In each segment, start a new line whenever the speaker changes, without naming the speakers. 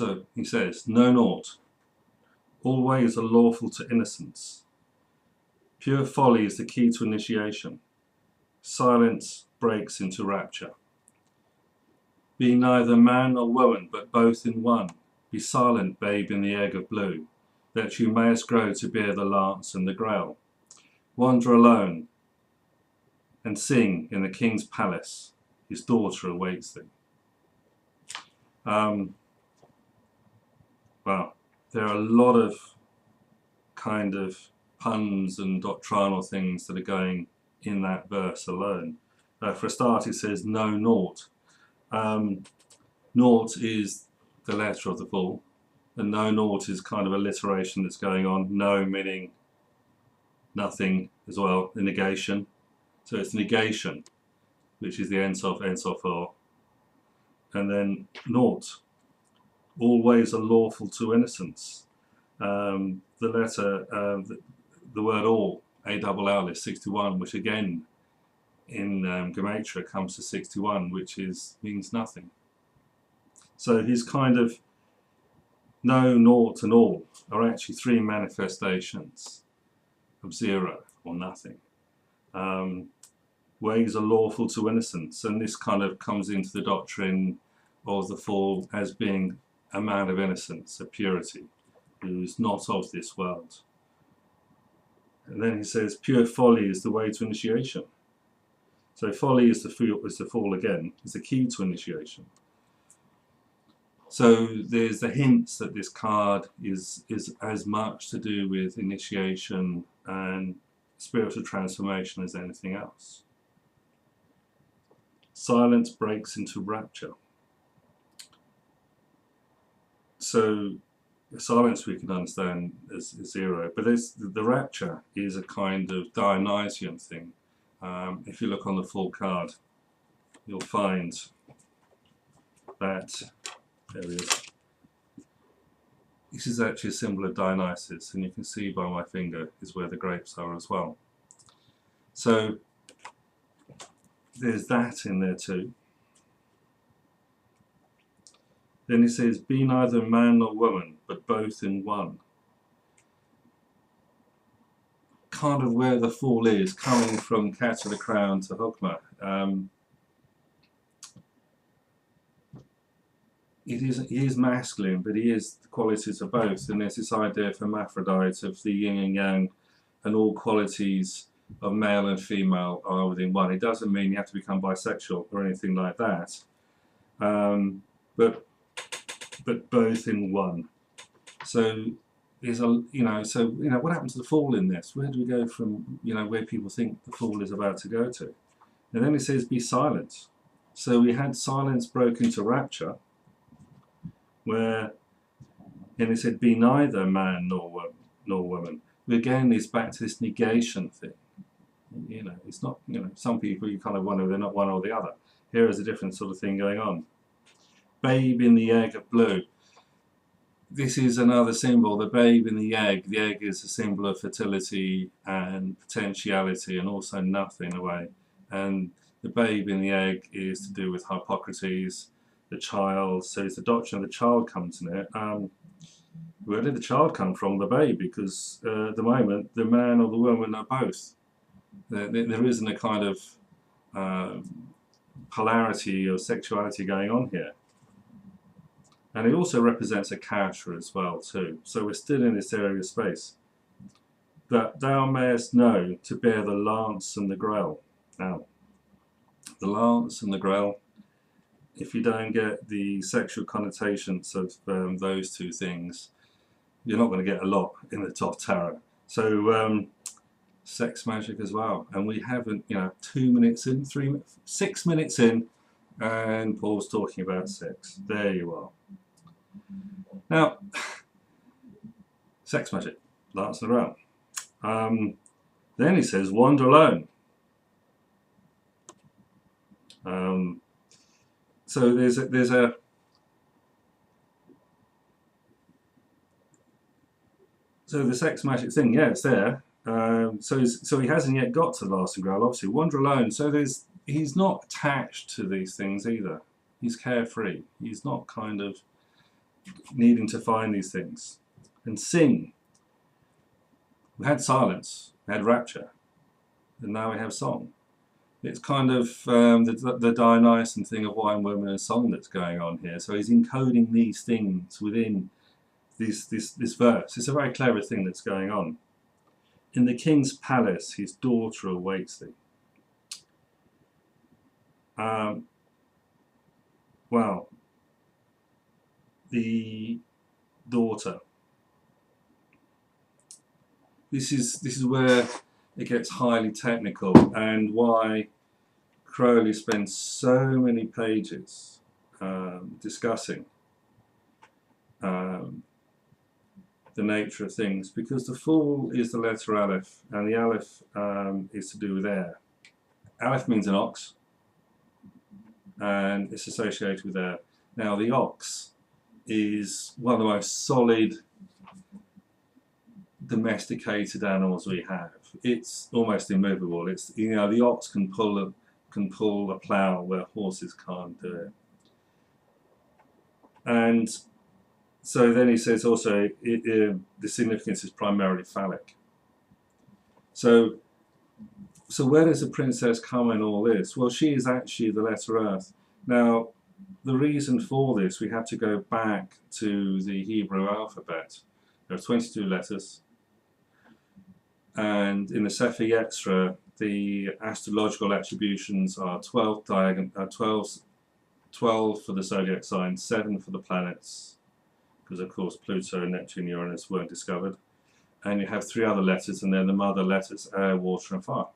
So he says, know naught. All ways are lawful to innocence. Pure folly is the key to initiation. Silence breaks into rapture. Be neither man nor woman, but both in one. Be silent, babe, in the egg of blue, that you mayest grow to bear the lance and the grail. Wander alone, and sing in the king's palace. His daughter awaits thee. Well, there are a lot of kind of puns and doctrinal things that are going in that verse alone. For a start, it says, know naught. Naught is the letter of the fall, and know naught is kind of alliteration that's going on. No meaning nothing as well, the negation. So it's negation, which is the Ayn Soph Aur. And then naught. All ways are lawful to innocence. The letter, the word all, ALL is 61, which again in Gematria comes to 61, which means nothing. So his kind of no, naught and all are actually three manifestations of zero or nothing. Ways are lawful to innocence, and this kind of comes into the doctrine of the fall as being a man of innocence, a purity, who is not of this world. And then he says, pure folly is the way to initiation. So folly is the fall again, is the key to initiation. So there's the hints that this card is as much to do with initiation and spiritual transformation as anything else. Silence breaks into rapture. So silence we can understand as zero, but the rapture is a kind of Dionysian thing. If you look on the full card, you'll find that, there he is. This is actually a symbol of Dionysus, and you can see by my finger is where the grapes are as well. So there's that in there too. Then he says, be neither man nor woman, but both in one. Kind of where the fall is, coming from Cat of the Crown to Hogma. He is masculine, but he is the qualities of both. And there's this idea of hermaphrodite, of the yin and yang, and all qualities of male and female are within one. It doesn't mean you have to become bisexual or anything like that. But both in one. So there's what happened to the fall in this? Where do we go from, where people think the fall is about to go to? And then it says, be silent. So we had silence broke into rapture, where, and it said, be neither man nor woman. Again, it's back to this negation thing. It's not, some people you kind of wonder they're not one or the other. Here is a different sort of thing going on. Babe in the egg of blue. This is another symbol, the babe in the egg. The egg is a symbol of fertility and potentiality, and also nothing away. And the babe in the egg is to do with Hippocrates, the child. So it's the doctrine of the child comes in it. Where did the child come from? The babe, because at the moment the man or the woman are both. There isn't a kind of polarity or sexuality going on here. And it also represents a character as well too. So we're still in this area of space. That thou mayest know to bear the lance and the grail. Now, the lance and the grail, if you don't get the sexual connotations of those two things, you're not going to get a lot in the Thoth Tarot. So sex magic as well. And we haven't, 2 minutes in, 6 minutes in, and Paul's talking about sex. There you are. Now, sex magic, lance and the grail. Then he says, wander alone. So there's a so the sex magic thing, yeah, it's there. So he hasn't yet got to the last and grail, obviously. Wander alone. So he's not attached to these things either. He's carefree. He's not kind of needing to find these things. And sing. We had silence, we had rapture, and now we have song. It's kind of the Dionysus thing of wine, woman, and song that's going on here. So he's encoding these things within this verse. It's a very clever thing that's going on. In the king's palace, his daughter awaits thee. Well, the daughter. This is where it gets highly technical, and why Crowley spends so many pages discussing the nature of things, because the Fool is the letter Aleph, and the Aleph is to do with air. Aleph means an ox, and it's associated with air. Now, the ox is one of the most solid domesticated animals we have. It's almost immovable. It's, you know, the ox can pull a plough where horses can't do it. And so then he says also the significance is primarily phallic. So where does the princess come in all this? Well, she is actually the letter Earth. Now, the reason for this, we have to go back to the Hebrew alphabet. There are 22 letters. And in the Sefer Yetzirah, the astrological attributions are 12 for the zodiac signs, 7 for the planets, because of course Pluto, Neptune, Uranus weren't discovered. And you have 3 other letters, and then the mother letters, air, water, and fire.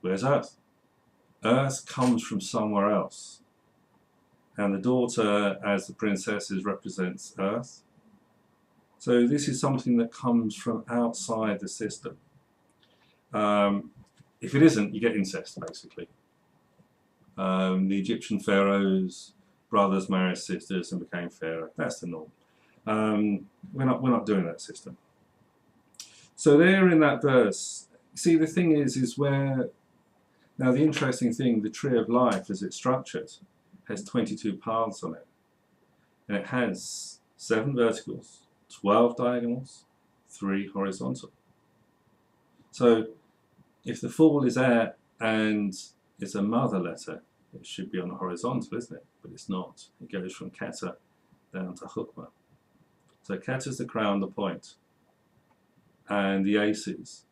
Where's Earth? Earth comes from somewhere else. And the daughter, as the princesses, represents Earth. So this is something that comes from outside the system. If it isn't, you get incest, basically. The Egyptian pharaohs, brothers married sisters and became pharaoh. That's the norm. We're not doing that system. So there in that verse, see, the thing is where, now the interesting thing, the tree of life as it's structured has 22 paths on it. And it has 7 verticals, 12 diagonals, 3 horizontal. So if the Fool is air and it's a mother letter, it should be on the horizontal, isn't it? But it's not. It goes from Keter down to Chokmah. So Keter's the crown, the point. And the aces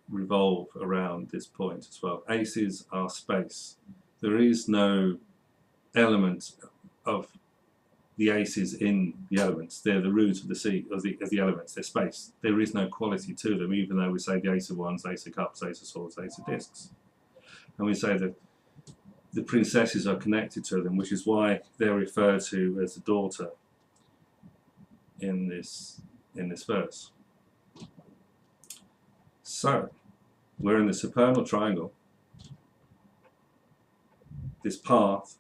revolve around this point as well. Aces are space. There is no element of the aces in the elements. They're the root of the sea of the elements. They're space. There is no quality to them, even though we say the ace of wands, ace of cups, ace of swords, ace of discs. And we say that the princesses are connected to them, which is why they're referred to as the daughter in this verse. So we're in the supernal triangle. This path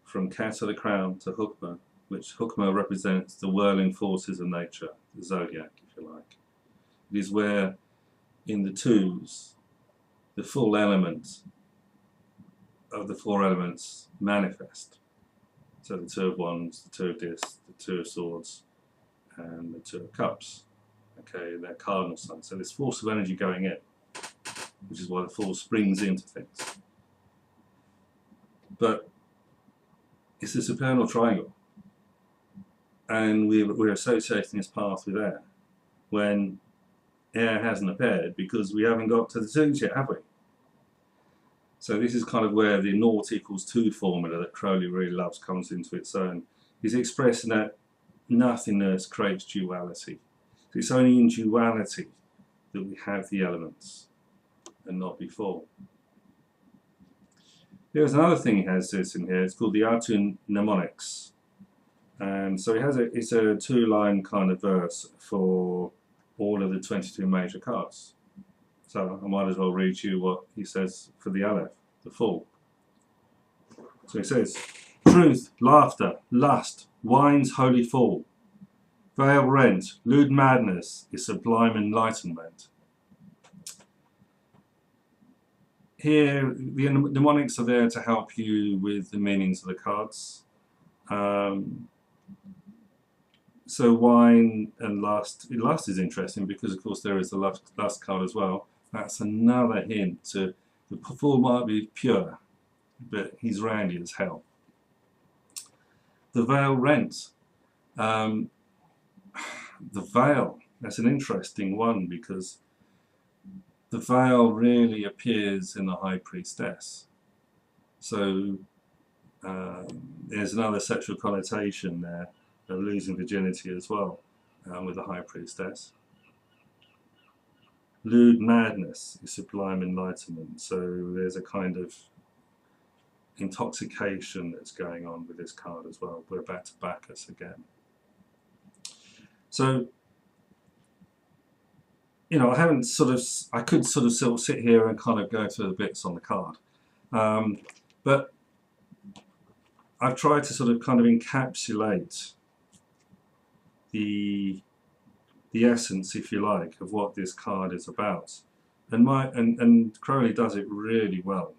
from Keter, the crown, to Chokmah, which Chokmah represents the whirling forces of nature, the zodiac, if you like. It is where, in the twos, the full element of the 4 elements manifest. So the 2 of wands, the 2 of discs, the 2 of swords, and the 2 of cups. Okay, they're cardinal signs. So there's force of energy going in, which is why the Fool springs into things. But it's the supernal triangle. And we're associating this path with air, when air hasn't appeared because we haven't got to the 2s yet, have we? So this is kind of where the naught equals 2 formula that Crowley really loves comes into its own. He's expressing that nothingness creates duality. So it's only in duality that we have the elements, and not before. There's another thing he has this in here. It's called the Artu mnemonics. And so it's a 2-line kind of verse for all of the 22 major cards. So I might as well read you what he says for the Aleph, the Fool. So he says, truth, laughter, lust, wine's holy fall, veil rent, lewd madness is sublime enlightenment. Here, the mnemonics are there to help you with the meanings of the cards. so wine and lust. Lust is interesting because, of course, there is the lust card as well. That's another hint to the fool might be pure, but he's randy as hell. The veil rent. The veil. That's an interesting one because the veil really appears in the High Priestess. So there's another sexual connotation there of losing virginity as well with the High Priestess. Lewd madness is sublime enlightenment. So there's a kind of intoxication that's going on with this card as well. We're back to Bacchus again. So, you know, I could sort of still sit here and kind of go through the bits on the card. But I've tried to sort of kind of encapsulate the essence, if you like, of what this card is about. And Crowley does it really well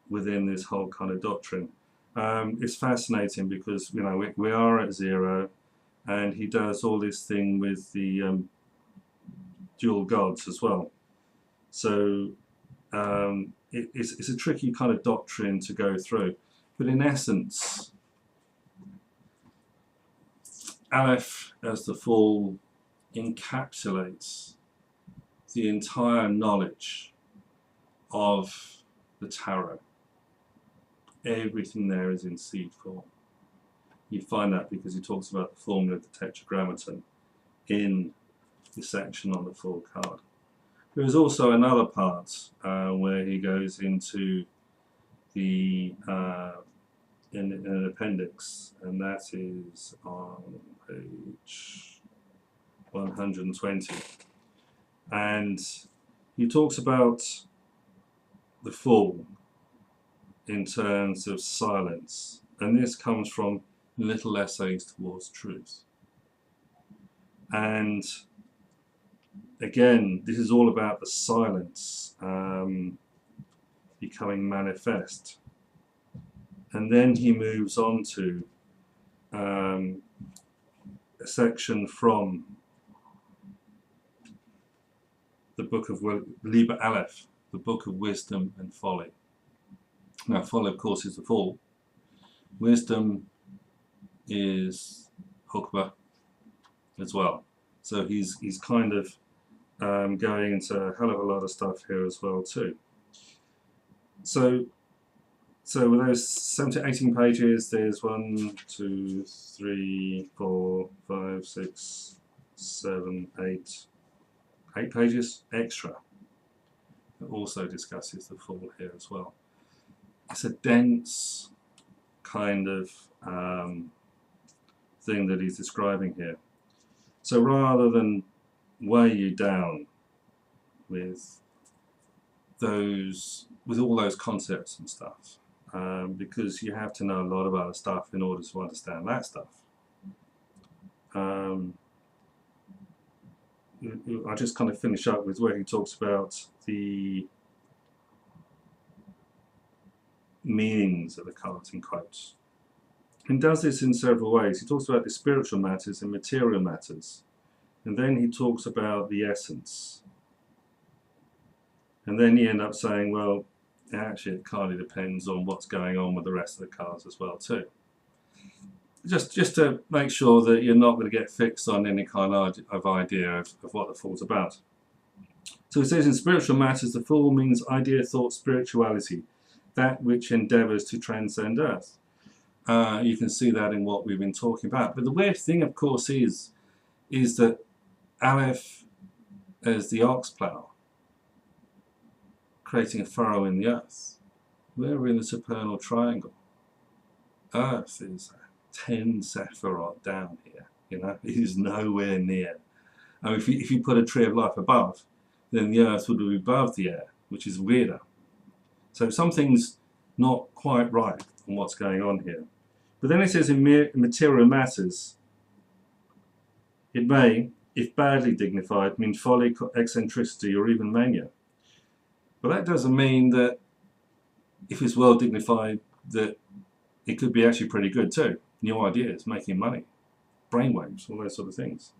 within this whole kind of doctrine. It's fascinating because, you know, we are at 0, and he does all this thing with the dual gods as well. So it's a tricky kind of doctrine to go through. But in essence, Aleph as the Fool encapsulates the entire knowledge of the tarot. Everything there is in seed form. You find that because he talks about the formula of the tetragrammaton in the section on the Fool card. There is also another part where he goes into the in an appendix, and that is on page 120, and he talks about the Fool in terms of silence, and this comes from Little Essays Towards Truth. And again, this is all about the silence becoming manifest. And then he moves on to a section from the Book of Liber Aleph, the Book of Wisdom and Folly. Now, folly, of course, is the Fool. Wisdom is Hukba as well. So he's kind of going into a hell of a lot of stuff here as well too. So with those 17, 18 pages, there's 1, 2, 3, 4, 5, 6, 7, 8 pages extra. It also discusses the Fool here as well. It's a dense kind of thing that he's describing here. So rather than weigh you down with all those concepts and stuff, because you have to know a lot of other stuff in order to understand that stuff. I just kind of finish up with where he talks about the meanings of the cards in quotes. He does this in several ways. He talks about the spiritual matters and material matters, and then he talks about the essence, and then you end up saying, well, actually it kind of depends on what's going on with the rest of the cards as well too. Just to make sure that you're not going to get fixed on any kind of idea of what the Fool's about. So it says in spiritual matters, the Fool means idea, thought, spirituality, that which endeavours to transcend earth. You can see that in what we've been talking about. But the weird thing, of course, is that Aleph as the ox plough, creating a furrow in the earth. We're in the supernal triangle. Earth is 10 Sephiroth down here. You know, it is nowhere near. I mean, if you put a tree of life above, then the earth would be above the air, which is weirder. So something's not quite right on what's going on here. But then it says in material matters, it may, if badly dignified, mean folly, eccentricity, or even mania. But that doesn't mean that if it's well dignified, that it could be actually pretty good too. New ideas, making money. brainwaves, all those sort of things.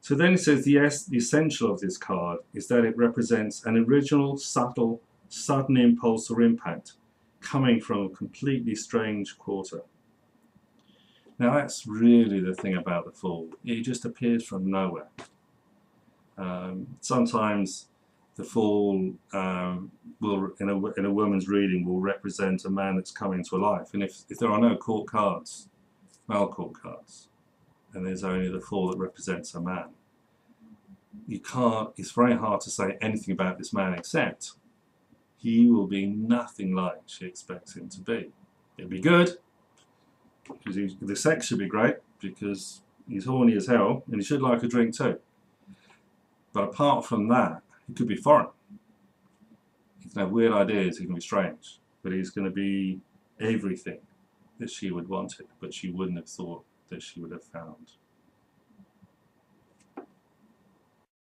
So then it says the essential of this card is that it represents an original, subtle, sudden impulse or impact coming from a completely strange quarter. Now that's really the thing about the Fool. It just appears from nowhere. Sometimes the Fool will, in a woman's reading, will represent a man that's coming to life. And if there are no court cards, male court cards, and there's only the Fool that represents a man, it's very hard to say anything about this man except he will be nothing like she expects him to be. It'll be good, because the sex should be great, because he's horny as hell, and he should like a drink too. But apart from that, he could be foreign. He can have weird ideas, he can be strange, but he's going to be everything that she would want it, but she wouldn't have thought that she would have found